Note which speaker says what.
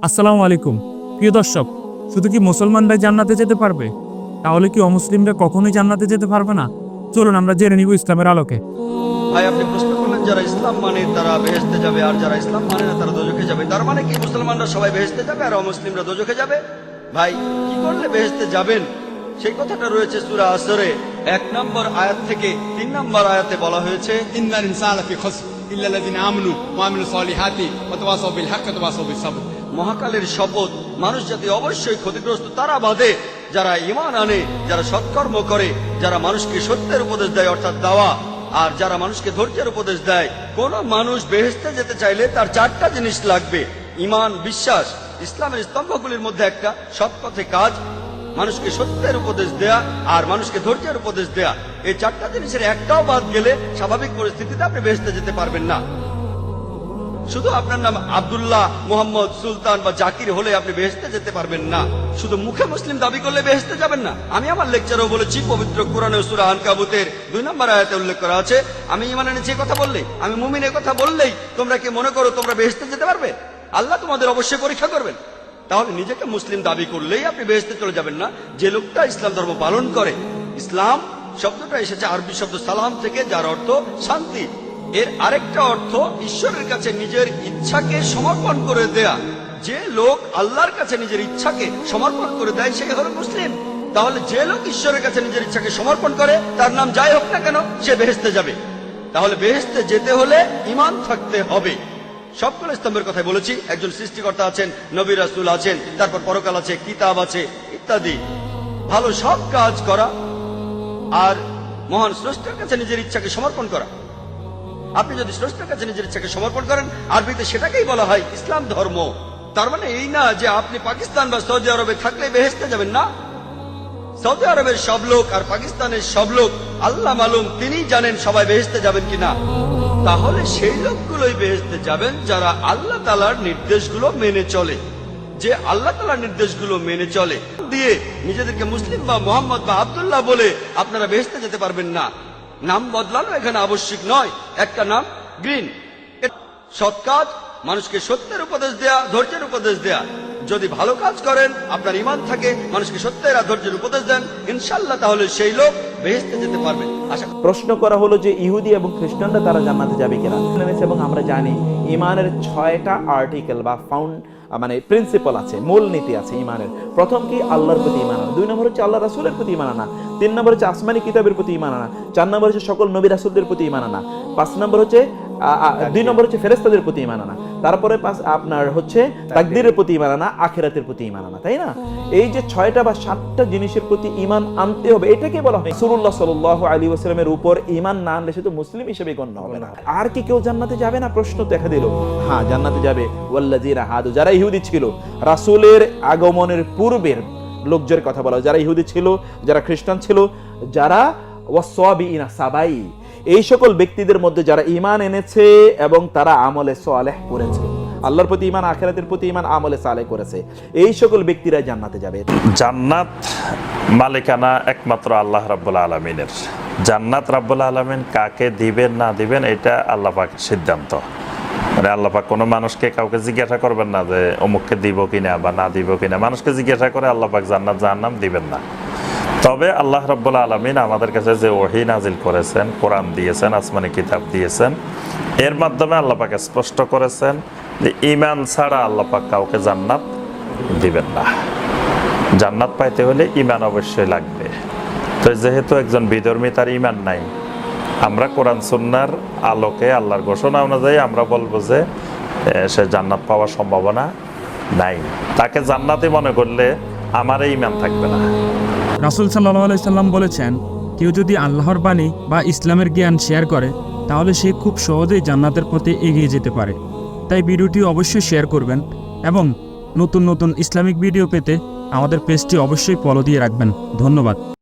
Speaker 1: আসসালামু আলাইকুম। প্রিয় দর্শক, শুধু কি মুসলমানরাই জান্নাতে যেতে পারবে? তাহলে কি অমুসলিমরা কখনোই জান্নাতে যেতে পারবে না? চলুন আমরা জেনে নিব ইসলামের আলোকে।
Speaker 2: ভাই, আপনি প্রশ্ন করলেন যারা ইসলাম মানে তারা বেহেশতে যাবে, আর যারা ইসলাম মানে না তারা দোজখে যাবে। তার মানে কি মুসলমানরা সবাই বেহেশতে যাবে আর অমুসলিমরা দোজখে যাবে? ভাই, কি করলে বেহেশতে যাবেন সেই কথাটা রয়েছে সূরা আসরে 1 নম্বর আয়াত থেকে 3 নম্বর আয়াতে বলা হয়েছে,
Speaker 3: ইন্নাল ইনসানা লাফি খুসর ইল্লাল্লাযিনা আমানু ওয়া আমিলুস সলিহাতি ওয়া তাওয়াসাউ বিল হাক্কি ওয়া তাওয়াসাউ বিস সাবর।
Speaker 2: মহাকালের শপথ, মানুষ জাতি অবশ্যই ক্ষতিগ্রস্ত তারা বাদে যারা ঈমান আনে, যারা সৎকর্ম করে, যারা মানুষকে সত্যের উপদেশ দেয় অর্থাৎ দাওয়া, আর যারা মানুষকে ধৈর্যের উপদেশ দেয়। কোন মানুষ বেহেশতে যেতে চাইলে তার 4টা জিনিস লাগবে: ঈমান, বিশ্বাস। ইসলামের স্তম্ভগুলির মধ্যে একটা সৎ পথে কাজ, মানুষকে সত্যের উপদেশ দেয়া, আর মানুষকে ধৈর্যের উপদেশ দেয়া। এই 4টা জিনিসের একটাও বাদ গেলে স্বাভাবিক পরিস্থিতিতে আপনি বেহেশতে যেতে পারবেন না। শুধু আপনার নাম আব্দুল্লাহ, মোহাম্মদ, সুলতান বা জাকির হলে আপনি বেহেশতে যেতে পারবেন না। শুধু মুখে মুসলিম দাবি করলে বেহেশতে যাবেন না। আমি আমার লেকচারেও বলেছি, পবিত্র কোরআনে সূরা আনকাবুতের 2 নম্বর আয়াতে উল্লেখ করা আছে, আমি ঈমান এনেছি কথা বললেই, আমি মুমিন কথা বললেই তোমরা কি মনে করো তোমরা বেহেশতে যেতে পারবে? আল্লাহ তোমাদের অবশ্যই পরীক্ষা করবেন। তাহলে নিজেকে মুসলিম দাবি করলেই আপনি বেহেশতে চলে যাবেন না। যে লোকটা ইসলাম ধর্ম পালন করে, ইসলাম শব্দটা এসেছে আরবি শব্দ সালাম থেকে, যার অর্থ শান্তি। এর আরেকটা অর্থ ঈশ্বরের কাছে নিজের ইচ্ছাকে সমর্পণ করে দেয়া। যে লোক আল্লাহর কাছে নিজের ইচ্ছাকে সমর্পণ করে দেয় সেই হলো মুসলিম। তাহলে যে লোক ঈশ্বরের কাছে নিজের ইচ্ছাকে সমর্পণ করে, তার নাম যাই হোক না কেন, সে বেহেশতে যাবে। তাহলে বেহেশতে যেতে হলে ঈমান থাকতে হবে। সবগুলো স্তম্ভের কথাই বলেছি। একজন সৃষ্টিকর্তা আছেন, নবী রাসূল আছেন, তারপর পরকাল আছে, কিতাব আছে ইত্যাদি। ভালো সব কাজ করা আর মহান স্রষ্টার কাছে নিজের ইচ্ছাকে সমর্পণ করা। আপনি যদি স্রষ্টার কাছে নিজের ইচ্ছাকে সমর্পণ করেন, আরবিতে সেটাকেই বলা হয় ইসলাম ধর্ম। তার মানে এই না যে আপনি পাকিস্তান বা সৌদি আরবে থাকলে বেহেশতে যাবেন না। সৌদি আরবের সব লোক আর পাকিস্তানের সব লোক আল্লাহ মালুম, তিনি জানেন সবাই বেহেশতে যাবেন কিনা। তাহলে সেই লোকগুলোই বেহেশতে যাবেন যারা আল্লাহ তাআলার নির্দেশগুলো মেনে চলে। যে আল্লাহ তাআলার নির্দেশগুলো মেনে চলে দিয়ে নিজেদেরকে মুসলিম বা মোহাম্মদ বা আব্দুল্লাহ বলে আপনারা বেহেশতে যেতে পারবেন না। নাম বদলানো এখানে আবশ্যিক নয়। একটা নাম গ্রিন। সৎ কাজ, মানুষকে সত্যের উপদেশ দেয়া, ধৈর্যের উপদেশ দেয়া। যদি ভালো কাজ করেন, আপনার ঈমান থাকে, মানুষকে সত্যের আর ধৈর্যের উপদেশ দেন, ইনশাআল্লাহ তাহলে সেই লোক বেহেশতে যেতে পারবে।
Speaker 4: প্রশ্ন করা হলো যে ইহুদি এবং খ্রিস্টানরা তারা জান্নাতে যাবে কিনা। এবং আমরা জানি ঈমানের 6টা আর্টিকেল বা প্রিন্সিপাল আছে, মূলনীতি আছে ঈমানের। প্রথম কি আল্লাহর প্রতি ঈমান আনা, 2 নম্বর হচ্ছে আল্লাহ রাসূলের প্রতি ঈমান আনা, 3 নম্বর হচ্ছে আসমানি কিতাবের প্রতি ঈমান আনা, 4 নম্বর হচ্ছে সকল নবী রাসূলদের প্রতি ঈমান আনা, 5 নম্বর হচ্ছে 2 নম্বর হচ্ছে ফেরেশতাদের প্রতি ঈমান আনা, তারপরে আপনার হচ্ছে তাকদীরের প্রতি ঈমান আনা, আখিরাতের প্রতি ঈমান আনা, তাই না? এই যে 6টা বা 7টা জিনিসের প্রতি ঈমান আনতে হবে, এটাকে বলা হয় রাসূলুল্লাহ সাল্লাল্লাহু আলাইহি ওয়াসাল্লামের উপর ঈমান না আনলে সে তো মুসলিম হিসেবে গণ্য হবে না। আর কি কেউ জান্নাতে যাবে না? প্রশ্ন দেখা দিল। হ্যাঁ, জান্নাতে যাবে ওয়াল্লাযিনা হাদু, যারা ইহুদি ছিল রাসূলের আগমনের পূর্বের লোকদের কথা বলা, যারা ইহুদি ছিল, যারা খ্রিস্টান ছিল, যারা ওয়াসাবিইনা সাবাই, এই সকল ব্যক্তিদের মধ্যে যারা ঈমান এনেছে এবং তারা আমলে সালেহ করেছে, আল্লাহর প্রতি ঈমান, আখিরাতের প্রতি ঈমান, আমলে সালেহ করেছে, এই সকল ব্যক্তিরা জান্নাতে যাবে।
Speaker 5: জান্নাত মালিকানা একমাত্র আল্লাহ রাব্বুল আলামিনের। জান্নাত রাব্বুল আলামিন কাকে দিবেন না দিবেন এটা আল্লাহ পাকের সিদ্ধান্ত। মানে আল্লাহ পাক কোনো মানুষকে কাউকে জিজ্ঞাসা করবেন না যে অমুককে দিব কিনা বা না দিব কিনা। মানুষকে জিজ্ঞাসা করে আল্লাহ পাক জান্নাত জাহান্নাম দিবেন না। তবে আল্লাহ রাব্বুল আলামিন আমাদের কাছে যে ওহী নাজিল করেছেন, কোরআন দিয়েছেন, আসমানি কিতাব দিয়েছেন, এর মাধ্যমে আল্লাহ পাক স্পষ্ট করেছেন যে ঈমান ছাড়া আল্লাহ পাক কাউকে জান্নাত দিবেন না। জান্নাত পাইতে হলে ঈমান অবশ্যই লাগবে। তো যেহেতু একজন বিধর্মী তার ঈমান নাই, আমরা কোরআন সুন্নাহর আলোকে আল্লাহর ঘোষণা অনুযায়ী আমরা বলবো যে সে জান্নাত পাওয়ার সম্ভাবনা নাই। তাকে জান্নাতি মনে করলে আমার ঈমান থাকবে না।
Speaker 1: রাসূল সাল্লাল্লাহু আলাইহি সাল্লাম বলেছেন, কেউ যদি আল্লাহর বাণী বা ইসলামের জ্ঞান শেয়ার করে তাহলে সে খুব সহজেই জান্নাতের পথে এগিয়ে যেতে পারে। তাই ভিডিওটি অবশ্যই শেয়ার করবেন এবং নতুন নতুন ইসলামিক ভিডিও পেতে আমাদের পেজটি অবশ্যই ফলো দিয়ে রাখবেন। ধন্যবাদ।